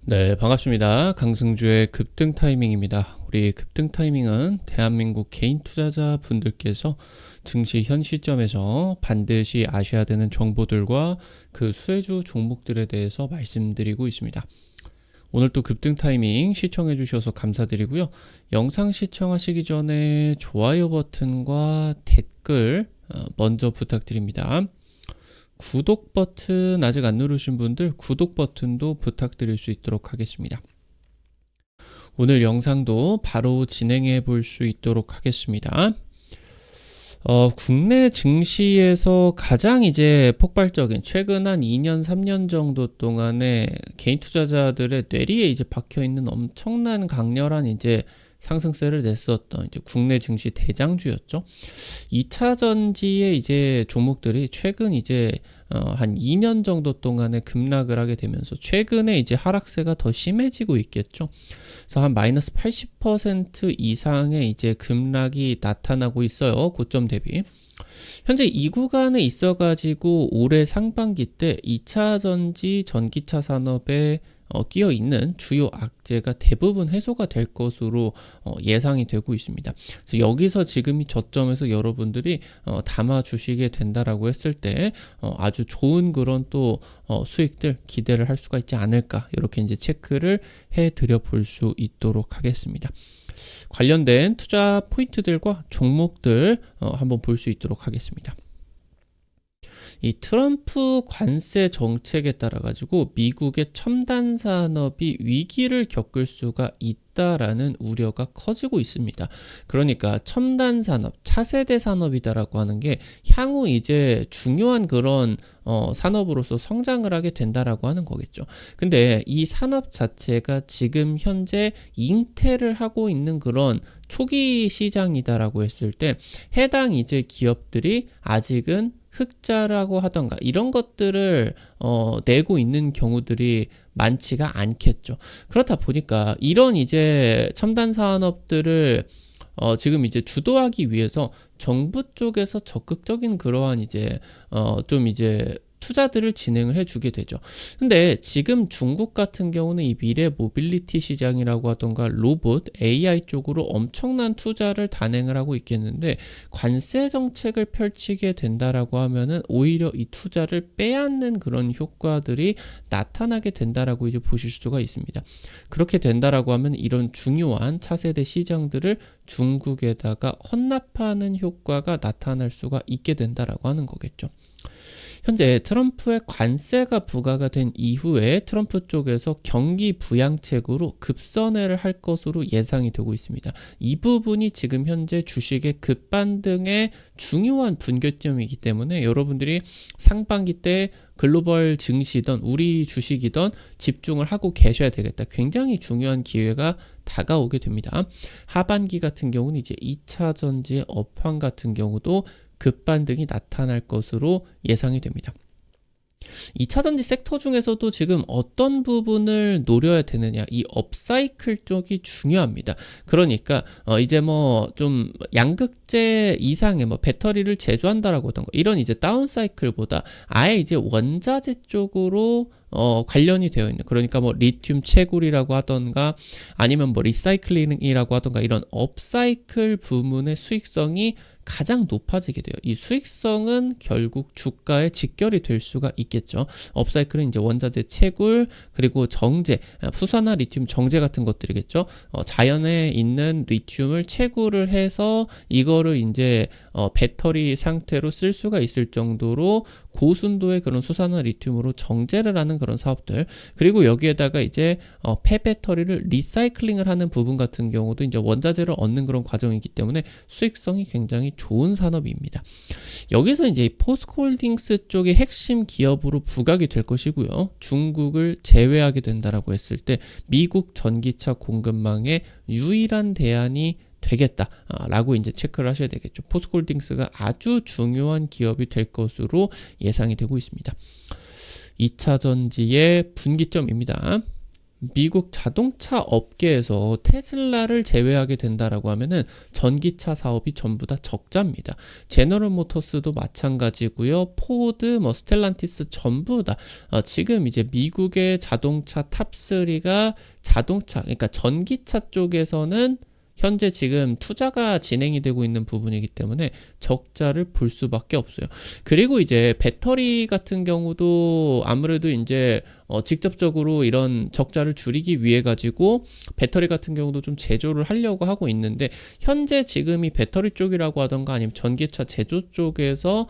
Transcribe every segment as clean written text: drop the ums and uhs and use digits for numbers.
네, 반갑습니다. 강승주의 급등 타이밍입니다. 우리 급등 타이밍은 대한민국 개인 투자자 분들께서 증시 현 시점에서 반드시 아셔야 되는 정보들과 그 수혜주 종목들에 대해서 말씀드리고 있습니다. 오늘 또 급등 타이밍 시청해 주셔서 감사드리고요. 영상 시청하시기 전에 좋아요 버튼과 댓글 먼저 부탁드립니다. 구독 버튼 아직 안 누르신 분들 구독 버튼도 부탁드릴 수 있도록 하겠습니다. 오늘 영상도 바로 진행해 볼 수 있도록 하겠습니다. 국내 증시에서 가장 이제 폭발적인 최근 한 2년, 3년 정도 동안에 개인 투자자들의 뇌리에 이제 박혀 있는 엄청난 강렬한 이제 상승세를 냈었던 이제 국내 증시 대장주였죠. 2차 전지의 이제 종목들이 최근 이제 한 2년 정도 동안에 급락을 하게 되면서 최근에 이제 하락세가 더 심해지고 있겠죠. 그래서 한 마이너스 80% 이상의 이제 급락이 나타나고 있어요. 고점 대비. 현재 이 구간에 있어가지고 올해 상반기 때 2차 전지 전기차 산업에 끼어 있는 주요 악재가 대부분 해소가 될 것으로 예상이 되고 있습니다. 그래서 여기서 지금 이 저점에서 여러분들이 담아 주시게 된다라고 했을 때 아주 좋은 그런 또 수익들 기대를 할 수가 있지 않을까, 이렇게 이제 체크를 해 드려 볼 수 있도록 하겠습니다. 관련된 투자 포인트들과 종목들 한번 볼 수 있도록 하겠습니다. 이 트럼프 관세 정책에 따라 가지고 미국의 첨단 산업이 위기를 겪을 수가 있다라는 우려가 커지고 있습니다. 그러니까 첨단 산업, 차세대 산업이다라고 하는 게 향후 이제 중요한 그런 산업으로서 성장을 하게 된다라고 하는 거겠죠. 근데 이 산업 자체가 지금 현재 잉태를 하고 있는 그런 초기 시장이다라고 했을 때 해당 이제 기업들이 아직은 흑자라고 하던가 이런 것들을 내고 있는 경우들이 많지가 않겠죠. 그렇다 보니까 이런 이제 첨단 산업들을 지금 이제 주도하기 위해서 정부 쪽에서 적극적인 그러한 이제 좀 이제 투자들을 진행을 해주게 되죠. 근데 지금 중국 같은 경우는 이 미래 모빌리티 시장이라고 하던가 로봇, AI 쪽으로 엄청난 투자를 단행을 하고 있겠는데 관세 정책을 펼치게 된다라고 하면은 오히려 이 투자를 빼앗는 그런 효과들이 나타나게 된다라고 이제 보실 수가 있습니다. 그렇게 된다라고 하면 이런 중요한 차세대 시장들을 중국에다가 헌납하는 효과가 나타날 수가 있게 된다라고 하는 거겠죠. 현재 트럼프의 관세가 부과가 된 이후에 트럼프 쪽에서 경기 부양책으로 급선회를 할 것으로 예상이 되고 있습니다. 이 부분이 지금 현재 주식의 급반등의 중요한 분기점이기 때문에 여러분들이 상반기 때 글로벌 증시든 우리 주식이든 집중을 하고 계셔야 되겠다. 굉장히 중요한 기회가 다가오게 됩니다. 하반기 같은 경우는 이제 2차 전지의 업황 같은 경우도 급반등이 나타날 것으로 예상이 됩니다. 2차 전지 섹터 중에서도 지금 어떤 부분을 노려야 되느냐, 이 업사이클 쪽이 중요합니다. 그러니까 이제 뭐 좀 양극재 이상의 뭐 배터리를 제조한다라고 하던가 이런 이제 다운사이클보다 아예 이제 원자재 쪽으로 관련이 되어 있는, 그러니까 뭐 리튬 채굴이라고 하던가 아니면 뭐 리사이클링이라고 하던가 이런 업사이클 부문의 수익성이 가장 높아지게 돼요. 이 수익성은 결국 주가에 직결이 될 수가 있겠죠. 업사이클은 이제 원자재 채굴, 그리고 정제, 수산화 리튬 정제 같은 것들이겠죠. 자연에 있는 리튬을 채굴을 해서 이거를 이제 배터리 상태로 쓸 수가 있을 정도로 고순도의 그런 수산화 리튬으로 정제를 하는 그런 사업들, 그리고 여기에다가 이제 폐배터리를 리사이클링을 하는 부분 같은 경우도 이제 원자재를 얻는 그런 과정이기 때문에 수익성이 굉장히 좋은 산업입니다. 여기서 이제 포스코홀딩스 쪽의 핵심 기업으로 부각이 될 것이고요. 중국을 제외하게 된다라고 했을 때 미국 전기차 공급망의 유일한 대안이 되겠다라고 이제 체크를 하셔야 되겠죠. 포스코홀딩스가 아주 중요한 기업이 될 것으로 예상이 되고 있습니다. 2차 전지의 분기점입니다. 미국 자동차 업계에서 테슬라를 제외하게 된다라고 하면은 전기차 사업이 전부 다 적자입니다. 제너럴 모터스도 마찬가지고요. 포드, 스텔란티스 전부 다 지금 이제 미국의 자동차 탑3가 그러니까 전기차 쪽에서는 현재 지금 투자가 진행이 되고 있는 부분이기 때문에 적자를 볼 수밖에 없어요. 그리고 이제 배터리 같은 경우도 아무래도 이제 직접적으로 이런 적자를 줄이기 위해 가지고 배터리 같은 경우도 좀 제조를 하려고 하고 있는데, 현재 지금 이 배터리 쪽이라고 하던가 아니면 전기차 제조 쪽에서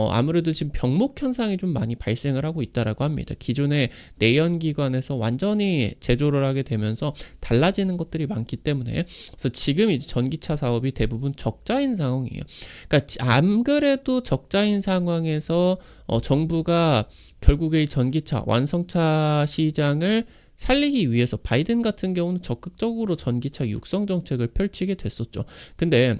아무래도 지금 병목 현상이 좀 많이 발생을 하고 있다라고 합니다. 기존의 내연기관에서 완전히 제조를 하게 되면서 달라지는 것들이 많기 때문에, 그래서 지금 이제 전기차 사업이 대부분 적자인 상황이에요. 그러니까 안 그래도 적자인 상황에서 정부가 결국에 이 전기차 완성차 시장을 살리기 위해서 바이든 같은 경우는 적극적으로 전기차 육성 정책을 펼치게 됐었죠. 근데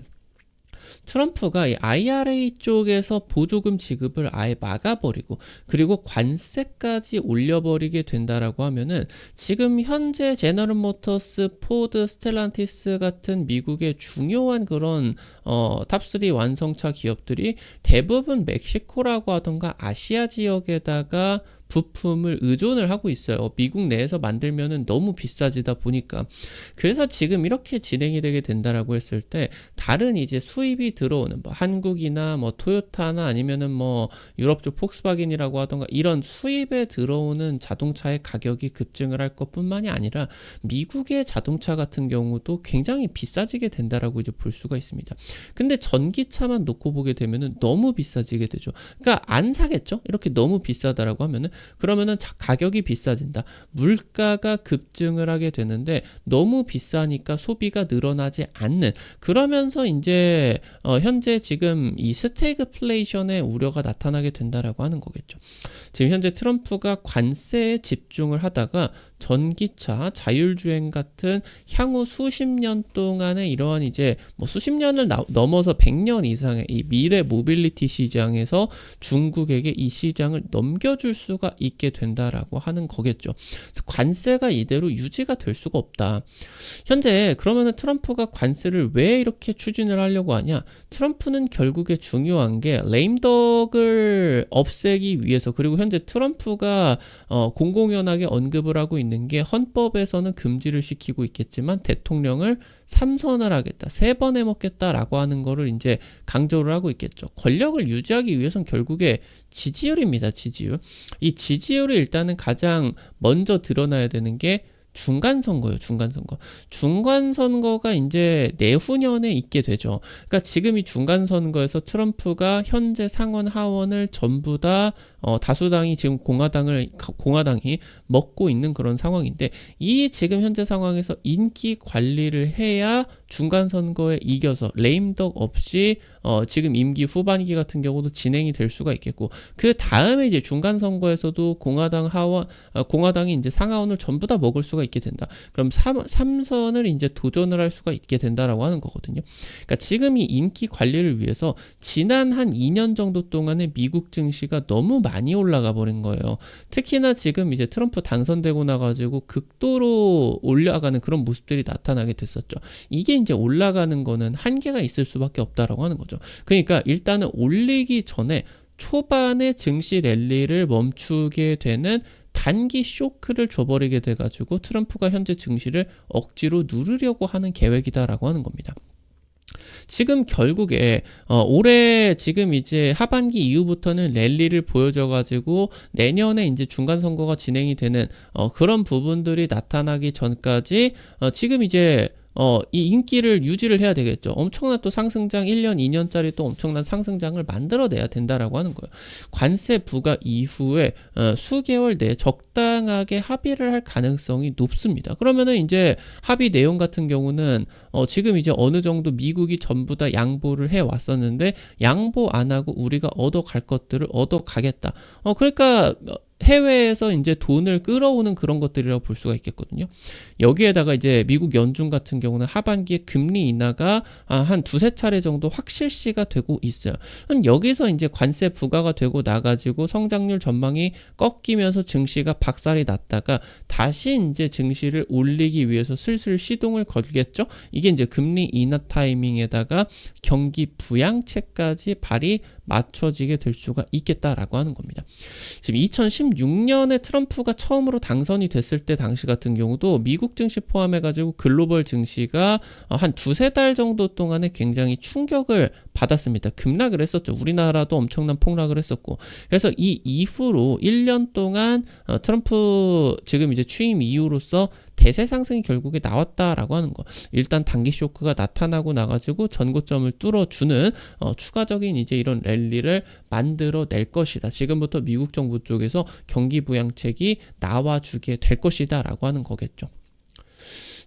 트럼프가 이 IRA 쪽에서 보조금 지급을 아예 막아버리고 그리고 관세까지 올려버리게 된다라고 하면은 지금 현재 제너럴 모터스, 포드, 스텔란티스 같은 미국의 중요한 그런 탑3 완성차 기업들이 대부분 멕시코라고 하던가 아시아 지역에다가 부품을 의존을 하고 있어요. 미국 내에서 만들면은 너무 비싸지다 보니까. 그래서 지금 이렇게 진행이 되게 된다라고 했을 때 다른 이제 수입이 들어오는 한국이나 토요타나 아니면은 유럽 쪽 폭스바겐이라고 하던가 이런 수입에 들어오는 자동차의 가격이 급증을 할 것뿐만이 아니라 미국의 자동차 같은 경우도 굉장히 비싸지게 된다라고 이제 볼 수가 있습니다. 근데 전기차만 놓고 보게 되면은 너무 비싸지게 되죠. 그러니까 안 사겠죠? 이렇게 너무 비싸다라고 하면은, 그러면은 가격이 비싸진다. 물가가 급증을 하게 되는데 너무 비싸니까 소비가 늘어나지 않는, 그러면서 이제 현재 지금 이 스태그플레이션의 우려가 나타나게 된다라고 하는 거겠죠. 지금 현재 트럼프가 관세에 집중을 하다가 전기차, 자율주행 같은 향후 수십 년 동안의 이러한 이제 수십 년을 넘어서 100년 이상의 이 미래 모빌리티 시장에서 중국에게 이 시장을 넘겨줄 수가 있게 된다라고 하는 거겠죠. 그래서 관세가 이대로 유지가 될 수가 없다. 현재 그러면은 트럼프가 관세를 왜 이렇게 추진을 하려고 하냐? 트럼프는 결국에 중요한 게 레임덕을 없애기 위해서, 그리고 현재 트럼프가 공공연하게 언급을 하고 있는 게 헌법에서는 금지를 시키고 있겠지만 대통령을 3선을 하겠다, 3번 해먹겠다라고 하는 거를 이제 강조를 하고 있겠죠. 권력을 유지하기 위해서는 결국에 지지율입니다. 지지율. 이 지지율이 일단은 가장 먼저 드러나야 되는 게 중간선거예요. 중간선거가 이제 내후년에 있게 되죠. 그러니까 지금 이 중간선거에서 트럼프가 현재 상원 하원을 전부 다 다수당이 지금 공화당이 먹고 있는 그런 상황인데, 이 지금 현재 상황에서 인기 관리를 해야 중간선거에 이겨서 레임덕 없이 지금 임기 후반기 같은 경우도 진행이 될 수가 있겠고, 그 다음에 이제 중간선거에서도 공화당이 이제 상하원을 전부 다 먹을 수가 있게 된다. 그럼 3선을 이제 도전을 할 수가 있게 된다라고 하는 거거든요. 그러니까 지금 이 인기 관리를 위해서 지난 한 2년 정도 동안에 미국 증시가 너무 많이 올라가 버린 거예요. 특히나 지금 이제 트럼프 당선되고 나가지고 극도로 올라가는 그런 모습들이 나타나게 됐었죠. 이게 이제 올라가는 거는 한계가 있을 수밖에 없다라고 하는 거죠. 그러니까 일단은 올리기 전에 초반에 증시 랠리를 멈추게 되는 단기 쇼크를 줘버리게 돼가지고 트럼프가 현재 증시를 억지로 누르려고 하는 계획이다라고 하는 겁니다. 지금 결국에 올해 지금 이제 하반기 이후부터는 랠리를 보여줘가지고 내년에 이제 중간선거가 진행이 되는 그런 부분들이 나타나기 전까지 지금 이제 이 인기를 유지를 해야 되겠죠. 엄청난 또 상승장 1년, 2년짜리 또 엄청난 상승장을 만들어내야 된다라고 하는 거예요. 관세 부과 이후에 수개월 내에 적당하게 합의를 할 가능성이 높습니다. 그러면은 이제 합의 내용 같은 경우는 지금 이제 어느 정도 미국이 전부 다 양보를 해 왔었는데 양보 안 하고 우리가 얻어갈 것들을 얻어가겠다. 그러니까 해외에서 이제 돈을 끌어오는 그런 것들이라고 볼 수가 있겠거든요. 여기에다가 이제 미국 연준 같은 경우는 하반기에 금리 인하가 한 두세 차례 정도 확실시가 되고 있어요. 그럼 여기서 이제 관세 부과가 되고 나가지고 성장률 전망이 꺾이면서 증시가 박살이 났다가 다시 이제 증시를 올리기 위해서 슬슬 시동을 걸겠죠. 이게 이제 금리 인하 타이밍에다가 경기 부양책까지 발이 맞춰지게 될 수가 있겠다라고 하는 겁니다. 지금 2016년에 트럼프가 처음으로 당선이 됐을 때 당시 같은 경우도 미국 증시 포함해가지고 글로벌 증시가 한 두세 달 정도 동안에 굉장히 충격을 받았습니다. 급락을 했었죠. 우리나라도 엄청난 폭락을 했었고. 그래서 이 이후로 1년 동안 트럼프 지금 이제 취임 이후로서 대세 상승이 결국에 나왔다라고 하는 거. 일단 단기 쇼크가 나타나고 나가지고 전고점을 뚫어주는 추가적인 이제 이런 랠리를 만들어낼 것이다. 지금부터 미국 정부 쪽에서 경기 부양책이 나와주게 될 것이다라고 하는 거겠죠.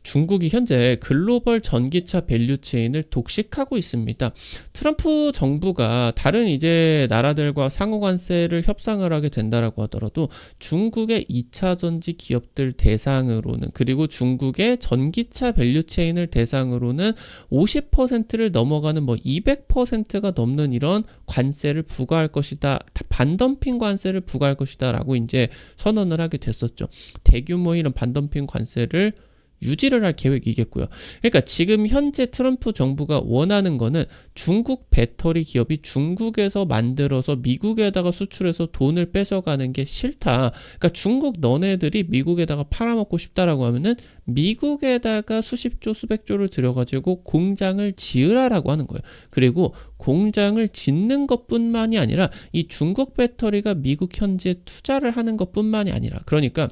중국이 현재 글로벌 전기차 밸류체인을 독식하고 있습니다. 트럼프 정부가 다른 이제 나라들과 상호관세를 협상을 하게 된다라고 하더라도 중국의 2차 전지 기업들 대상으로는 그리고 중국의 전기차 밸류체인을 대상으로는 50%를 넘어가는 뭐 200%가 넘는 이런 관세를 부과할 것이다. 반덤핑 관세를 부과할 것이다 라고 이제 선언을 하게 됐었죠. 대규모 이런 반덤핑 관세를 유지를 할 계획이겠고요. 그러니까 지금 현재 트럼프 정부가 원하는 거는 중국 배터리 기업이 중국에서 만들어서 미국에다가 수출해서 돈을 뺏어가는 게 싫다. 그러니까 중국 너네들이 미국에다가 팔아먹고 싶다라고 하면은 미국에다가 수십조 수백조를 들여가지고 공장을 지으라라고 하는 거예요. 그리고 공장을 짓는 것뿐만이 아니라 이 중국 배터리가 미국 현지에 투자를 하는 것뿐만이 아니라 그러니까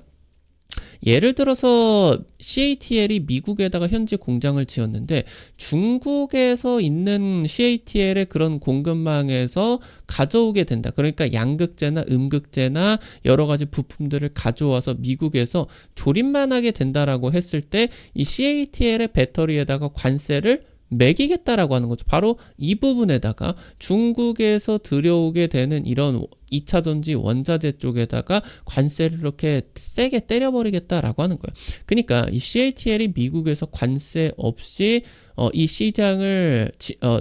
예를 들어서 CATL이 미국에다가 현지 공장을 지었는데 중국에서 있는 CATL의 그런 공급망에서 가져오게 된다. 그러니까 양극재나 음극재나 여러 가지 부품들을 가져와서 미국에서 조립만 하게 된다라고 했을 때 이 CATL의 배터리에다가 관세를 매기겠다라고 하는 거죠. 바로 이 부분에다가 중국에서 들여오게 되는 이런 2차 전지 원자재 쪽에다가 관세를 이렇게 세게 때려버리겠다라고 하는 거예요. 그러니까 이 CATL이 미국에서 관세 없이 이 시장을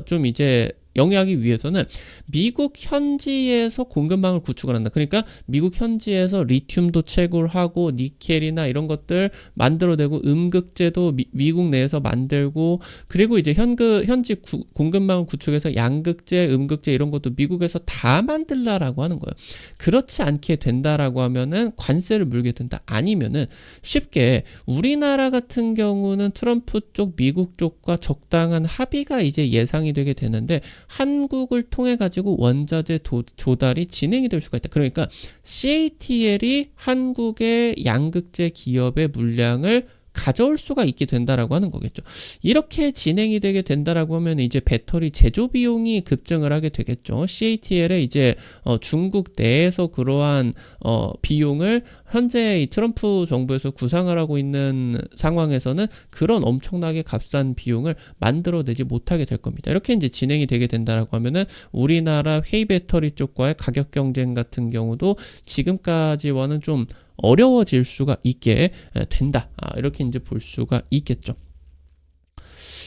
좀 이제 영위하기 위해서는 미국 현지에서 공급망을 구축을 한다. 그러니까 미국 현지에서 리튬도 채굴하고 니켈이나 이런 것들 만들어내고 음극재도 미국 내에서 만들고 그리고 이제 현지 공급망을 구축해서 양극재, 음극재 이런 것도 미국에서 다 만들라라고 하는 거예요. 그렇지 않게 된다라고 하면은 관세를 물게 된다. 아니면은 쉽게 우리나라 같은 경우는 트럼프 쪽, 미국 쪽과 적당한 합의가 이제 예상이 되게 되는데 한국을 통해 가지고 원자재 조달이 진행이 될 수가 있다. 그러니까 CATL이 한국의 양극재 기업의 물량을 가져올 수가 있게 된다라고 하는 거겠죠. 이렇게 진행이 되게 된다라고 하면 이제 배터리 제조 비용이 급증을 하게 되겠죠. CATL에 이제 중국 내에서 그러한 비용을 현재 이 트럼프 정부에서 구상을 하고 있는 상황에서는 그런 엄청나게 값싼 비용을 만들어내지 못하게 될 겁니다. 이렇게 이제 진행이 되게 된다라고 하면은 우리나라 회의 배터리 쪽과의 가격 경쟁 같은 경우도 지금까지와는 좀 어려워질 수가 있게 된다. 이렇게 이제 볼 수가 있겠죠.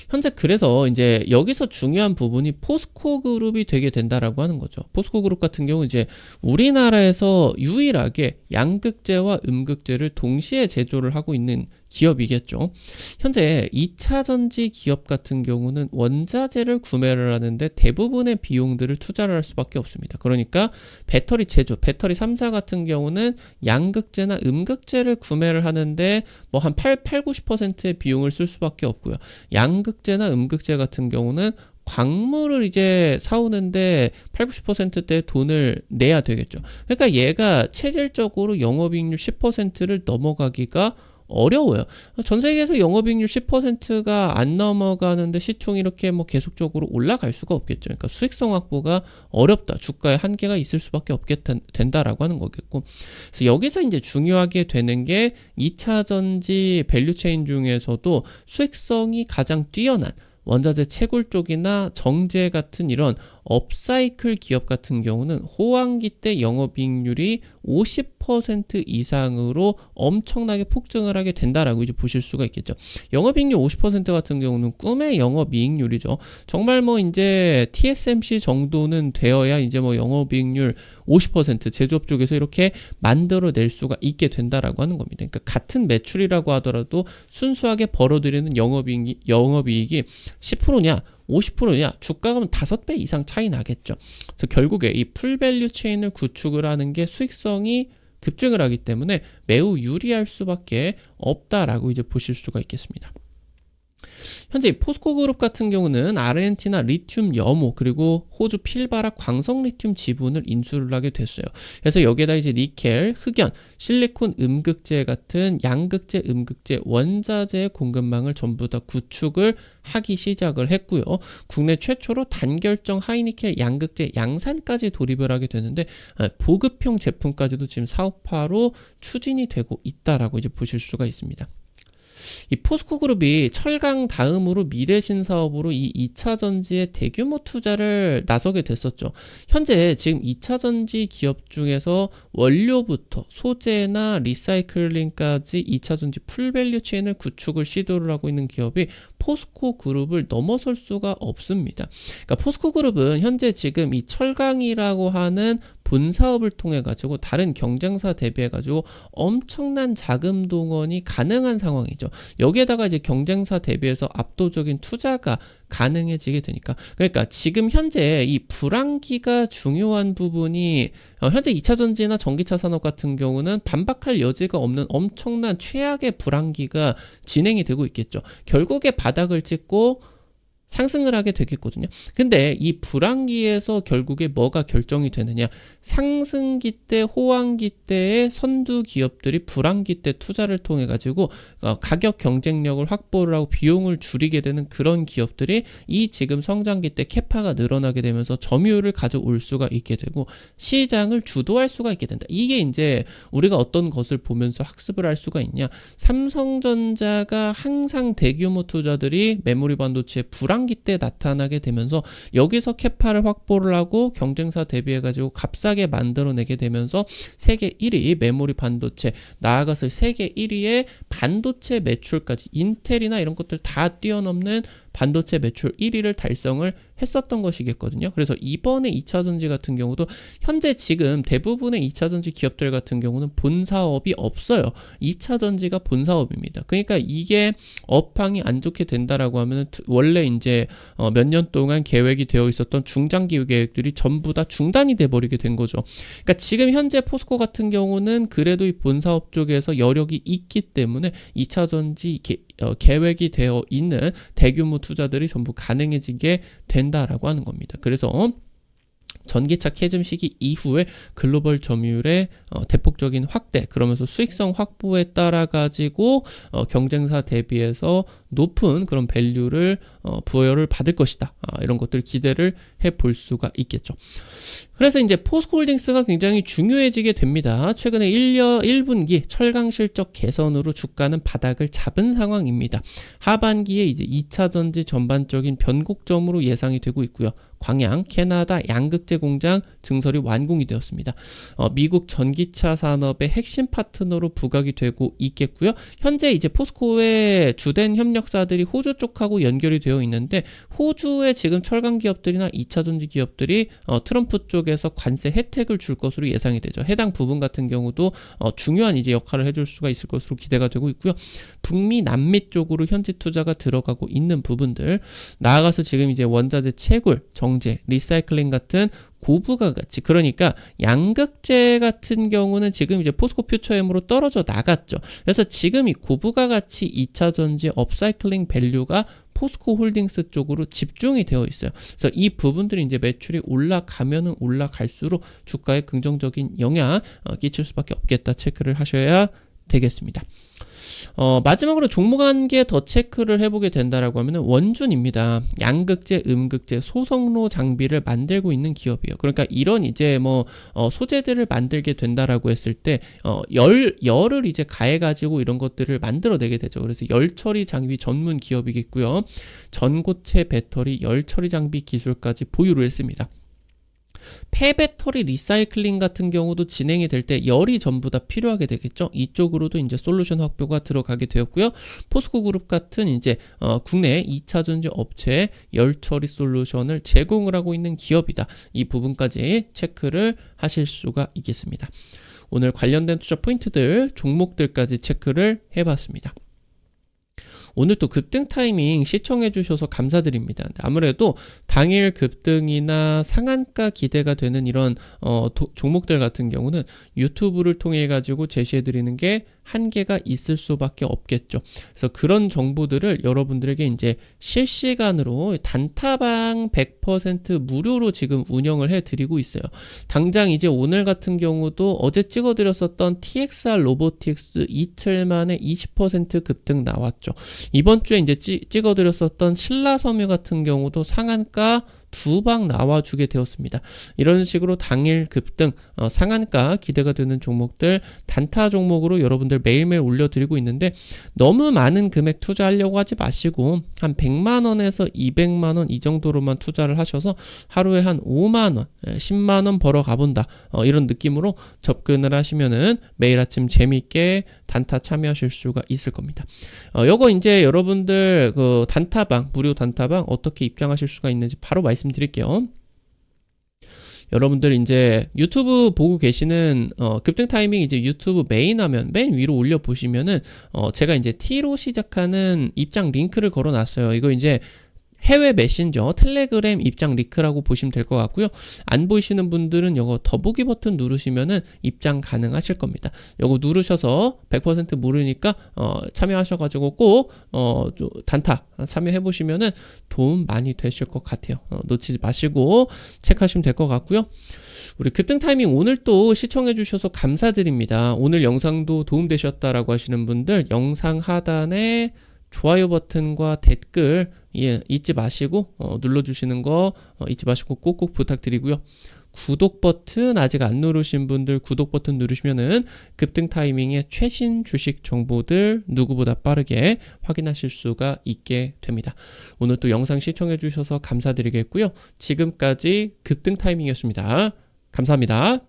현재 그래서 이제 여기서 중요한 부분이 포스코 그룹이 되게 된다라고 하는 거죠. 포스코 그룹 같은 경우 이제 우리나라에서 유일하게 양극재와 음극재를 동시에 제조를 하고 있는 기업이겠죠. 현재 2차 전지 기업 같은 경우는 원자재를 구매를 하는데 대부분의 비용들을 투자를 할 수밖에 없습니다. 그러니까 배터리 제조, 배터리 3사 같은 경우는 양극재나 음극재를 구매를 하는데 뭐 한 90%의 비용을 쓸 수밖에 없고요. 양극재나 음극재 같은 경우는 광물을 이제 사오는데 90%대 돈을 내야 되겠죠. 그러니까 얘가 체질적으로 영업이익률 10%를 넘어가기가 어려워요. 전 세계에서 영업이익률 10%가 안 넘어가는데 시총이 이렇게 뭐 계속적으로 올라갈 수가 없겠죠. 그러니까 수익성 확보가 어렵다. 주가에 한계가 있을 수밖에 없게 된다라고 하는 거겠고. 그래서 여기서 이제 중요하게 되는 게 2차 전지 밸류체인 중에서도 수익성이 가장 뛰어난 원자재 채굴 쪽이나 정제 같은 이런 업사이클 기업 같은 경우는 호황기 때 영업이익률이 50% 이상으로 엄청나게 폭증을 하게 된다라고 이제 보실 수가 있겠죠. 영업이익률 50% 같은 경우는 꿈의 영업이익률이죠. 정말 뭐 이제 TSMC 정도는 되어야 이제 뭐 영업이익률 50% 제조업 쪽에서 이렇게 만들어낼 수가 있게 된다라고 하는 겁니다. 그러니까 같은 매출이라고 하더라도 순수하게 벌어들이는 영업이익이 10%냐 50%냐 주가가 5배 이상 차이 나겠죠. 그래서 결국에 이 풀밸류 체인을 구축을 하는 게 수익성이 급증을 하기 때문에 매우 유리할 수밖에 없다라고 이제 보실 수가 있겠습니다. 현재 포스코 그룹 같은 경우는 아르헨티나 리튬 염호 그리고 호주 필바라 광석 리튬 지분을 인수를 하게 됐어요. 그래서 여기에다 이제 니켈, 흑연, 실리콘 음극재 같은 양극재, 음극재, 원자재 공급망을 전부 다 구축을 하기 시작을 했고요. 국내 최초로 단결정 하이니켈 양극재 양산까지 돌입을 하게 되는데 보급형 제품까지도 지금 사업화로 추진이 되고 있다라고 이제 보실 수가 있습니다. 이 포스코 그룹이 철강 다음으로 미래신 사업으로 이 2차 전지에 대규모 투자를 나서게 됐었죠. 현재 지금 2차 전지 기업 중에서 원료부터 소재나 리사이클링까지 2차 전지 풀밸류 체인을 구축을 시도를 하고 있는 기업이 포스코 그룹을 넘어설 수가 없습니다. 그러니까 포스코 그룹은 현재 지금 이 철강이라고 하는 본 사업을 통해 가지고 다른 경쟁사 대비해 가지고 엄청난 자금 동원이 가능한 상황이죠. 여기에다가 이제 경쟁사 대비해서 압도적인 투자가 가능해지게 되니까 그러니까 지금 현재 이 불황기가 중요한 부분이 현재 2차 전지나 전기차 산업 같은 경우는 반박할 여지가 없는 엄청난 최악의 불황기가 진행이 되고 있겠죠. 결국에 바닥을 찍고 상승을 하게 되겠거든요. 근데 이 불황기에서 결국에 뭐가 결정이 되느냐? 상승기 때, 호황기 때의 선두 기업들이 불황기 때 투자를 통해 가지고 가격 경쟁력을 확보를 하고 비용을 줄이게 되는 그런 기업들이 이 지금 성장기 때 캐파가 늘어나게 되면서 점유율을 가져올 수가 있게 되고 시장을 주도할 수가 있게 된다. 이게 이제 우리가 어떤 것을 보면서 학습을 할 수가 있냐? 삼성전자가 항상 대규모 투자들이 메모리 반도체 불황기 때 나타나게 되면서 여기서 캐파를 확보를 하고 경쟁사 대비해가지고 값싸게 만들어내게 되면서 세계 1위 메모리 반도체 나아가서 세계 1위의 반도체 매출까지 인텔이나 이런 것들 다 뛰어넘는 반도체 매출 1위를 달성을 했었던 것이겠거든요. 그래서 이번에 2차 전지 같은 경우도 현재 지금 대부분의 2차 전지 기업들 같은 경우는 본 사업이 없어요. 2차 전지가 본 사업입니다. 그러니까 이게 업황이 안 좋게 된다라고 하면 원래 이제 몇 년 동안 계획이 되어 있었던 중장기 계획들이 전부 다 중단이 돼 버리게 된 거죠. 그러니까 지금 현재 포스코 같은 경우는 그래도 이 본 사업 쪽에서 여력이 있기 때문에 2차 전지 계획이 되어 있는 대규모 투자들이 전부 가능해지게 된다라고 하는 겁니다. 그래서 전기차 캐즘 시기 이후에 글로벌 점유율의 대폭적인 확대 그러면서 수익성 확보에 따라 가지고 경쟁사 대비해서 높은 그런 밸류를 부여를 받을 것이다. 이런 것들 기대를 해볼 수가 있겠죠. 그래서 이제 포스코홀딩스가 굉장히 중요해지게 됩니다. 최근에 1분기 철강 실적 개선으로 주가는 바닥을 잡은 상황입니다. 하반기에 이제 2차 전지 전반적인 변곡점으로 예상이 되고 있고요. 광양, 캐나다 양극재 공장 증설이 완공이 되었습니다. 미국 전기차 산업의 핵심 파트너로 부각이 되고 있겠고요. 현재 이제 포스코의 주된 협력사들이 호주 쪽하고 연결이 되어 있는데 호주의 지금 철강 기업들이나 2차 전지 기업들이 트럼프 쪽에서 관세 혜택을 줄 것으로 예상이 되죠. 해당 부분 같은 경우도 중요한 이제 역할을 해줄 수가 있을 것으로 기대가 되고 있고요. 북미, 남미 쪽으로 현지 투자가 들어가고 있는 부분들 나아가서 지금 이제 원자재 채굴, 정제, 리사이클링 같은 고부가 가치 그러니까 양극재 같은 경우는 지금 이제 포스코 퓨처엠으로 떨어져 나갔죠. 그래서 지금 이 고부가 가치 2차 전지 업사이클링 밸류가 포스코 홀딩스 쪽으로 집중이 되어 있어요. 그래서 이 부분들이 이제 매출이 올라가면은 올라갈수록 주가에 긍정적인 영향 끼칠 수밖에 없겠다 체크를 하셔야 되겠습니다. 마지막으로 종목 한 개 더 체크를 해보게 된다라고 하면은 원준입니다. 양극재, 음극재, 소성로 장비를 만들고 있는 기업이에요. 그러니까 이런 이제 소재들을 만들게 된다라고 했을 때 열을 이제 가해가지고 이런 것들을 만들어내게 되죠. 그래서 열 처리 장비 전문 기업이겠고요. 전고체 배터리 열 처리 장비 기술까지 보유를 했습니다. 폐배터리 리사이클링 같은 경우도 진행이 될 때 열이 전부 다 필요하게 되겠죠. 이쪽으로도 이제 솔루션 확보가 들어가게 되었고요. 포스코 그룹 같은 이제 국내 2차 전지 업체에 열 처리 솔루션을 제공을 하고 있는 기업이다. 이 부분까지 체크를 하실 수가 있겠습니다. 오늘 관련된 투자 포인트들, 종목들까지 체크를 해봤습니다. 오늘 또 급등 타이밍 시청해 주셔서 감사드립니다. 아무래도 당일 급등이나 상한가 기대가 되는 이런 종목들 같은 경우는 유튜브를 통해 가지고 제시해 드리는 게 한계가 있을 수밖에 없겠죠. 그래서 그런 정보들을 여러분들에게 이제 실시간으로 단타방 100% 무료로 지금 운영을 해 드리고 있어요. 당장 이제 오늘 같은 경우도 어제 찍어 드렸었던 TXR 로보틱스 이틀 만에 20% 급등 나왔죠. 이번 주에 이제 찍어드렸었던 신라섬유 같은 경우도 상한가 2방 나와주게 되었습니다. 이런 식으로 당일 급등, 상한가 기대가 되는 종목들 단타 종목으로 여러분들 매일매일 올려드리고 있는데 너무 많은 금액 투자하려고 하지 마시고 한 100만원에서 200만원 이 정도로만 투자를 하셔서 하루에 한 5만원, 10만원 벌어 가본다. 이런 느낌으로 접근을 하시면은 매일 아침 재미있게 단타 참여하실 수가 있을 겁니다. 요거 이제 여러분들 그 단타방, 무료 단타방 어떻게 입장하실 수가 있는지 바로 말씀드릴게요. 여러분들 이제 유튜브 보고 계시는 급등 타이밍 이제 유튜브 메인 화면 맨 위로 올려 보시면은 제가 이제 T로 시작하는 입장 링크를 걸어 놨어요. 이거 이제 해외 메신저 텔레그램 입장 링크라고 보시면 될 것 같고요. 안 보이시는 분들은 이거 더보기 버튼 누르시면은 입장 가능하실 겁니다. 이거 누르셔서 100% 무료니까 참여하셔가지고 꼭 단타 참여해 보시면은 도움 많이 되실 것 같아요. 놓치지 마시고 체크하시면 될 것 같고요. 우리 급등 타이밍 오늘 또 시청해 주셔서 감사드립니다. 오늘 영상도 도움되셨다라고 하시는 분들 영상 하단에 좋아요 버튼과 댓글 잊지 마시고 눌러주시는 거 잊지 마시고 꼭꼭 부탁드리고요. 구독 버튼 아직 안 누르신 분들 구독 버튼 누르시면은 급등 타이밍의 최신 주식 정보들 누구보다 빠르게 확인하실 수가 있게 됩니다. 오늘 또 영상 시청해 주셔서 감사드리겠고요. 지금까지 급등 타이밍이었습니다. 감사합니다.